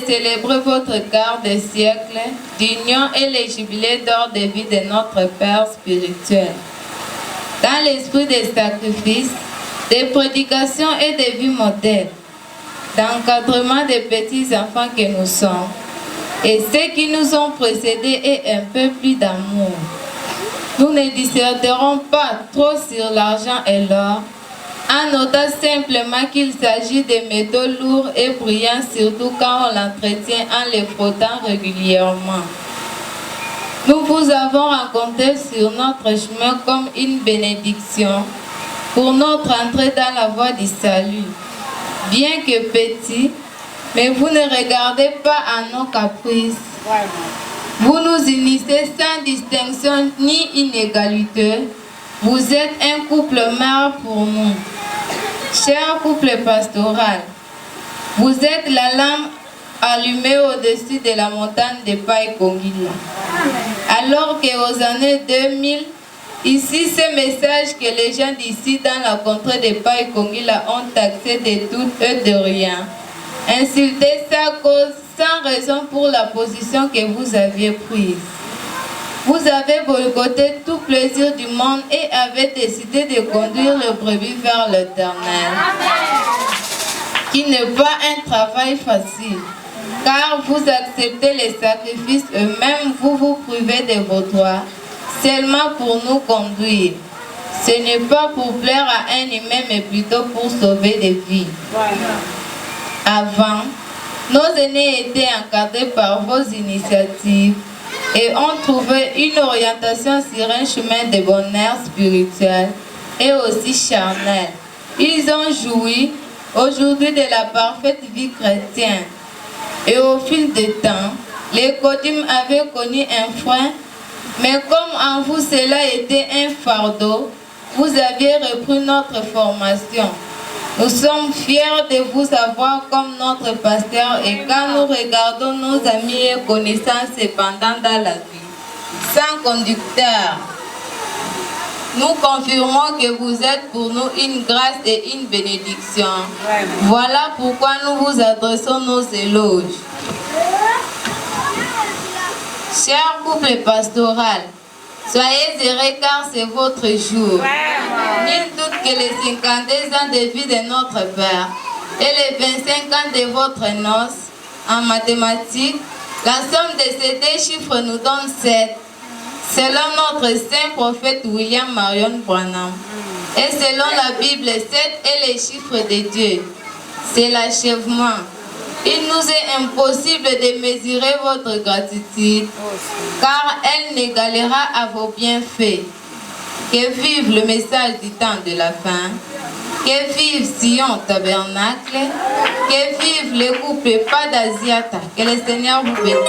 célébrer votre quart de siècle d'union et les jubilés d'or de vie de notre Père spirituel. Dans l'esprit des sacrifices, des prédications et des vies modèles, d'encadrement des petits enfants que nous sommes, et ceux qui nous ont précédés et un peu plus d'amour. Nous ne disserterons pas trop sur l'argent et l'or, en notant simplement qu'il s'agit de métaux lourds et brillants, surtout quand on l'entretient en les frottant régulièrement. Nous vous avons rencontré sur notre chemin comme une bénédiction pour notre entrée dans la voie du salut. Bien que petit, mais vous ne regardez pas à nos caprices. Vous nous unissez sans distinction ni inégalité. Vous êtes un couple mère pour nous. Cher couple pastoral, vous êtes la lampe allumée au-dessus de la montagne de Pai Kongila. Alors qu'aux années 2000, ici, ce message que les gens d'ici dans la contrée de Pai Kongila ont taxé de tout et de rien, insulté sa cause sans raison pour la position que vous aviez prise. Vous avez boycotté tout plaisir du monde et avez décidé de conduire le brebis vers l'Éternel, qui n'est pas un travail facile, car vous acceptez les sacrifices eux-mêmes, vous vous privez de vos droits, seulement pour nous conduire. Ce n'est pas pour plaire à un humain, mais plutôt pour sauver des vies. Avant, nos aînés étaient encadrés par vos initiatives et ont trouvé une orientation sur un chemin de bonheur spirituel et aussi charnel. Ils ont joui aujourd'hui de la parfaite vie chrétienne. Et au fil du temps, les coutumes avaient connu un frein, mais comme en vous cela était un fardeau, vous aviez repris notre formation. Nous sommes fiers de vous avoir comme notre pasteur et quand nous regardons nos amis et connaissances cependant dans la vie, sans conducteur, nous confirmons que vous êtes pour nous une grâce et une bénédiction. Voilà pourquoi nous vous adressons nos éloges. Cher couple pastoral, soyez heureux car c'est votre jour. Nul doute que les 52 ans de vie de notre Père et les 25 ans de votre noce en mathématiques, la somme de ces deux chiffres nous donne 7. Selon notre saint prophète William Marion Branham. Et selon la Bible, 7 est le chiffre de Dieu. C'est l'achèvement. Il nous est impossible de mesurer votre gratitude, car elle n'égalera à vos bienfaits. Que vive le message du temps de la fin. Que vive Sion Tabernacle. Que vive le couple Pas d'Asiata. Que le Seigneur vous bénisse.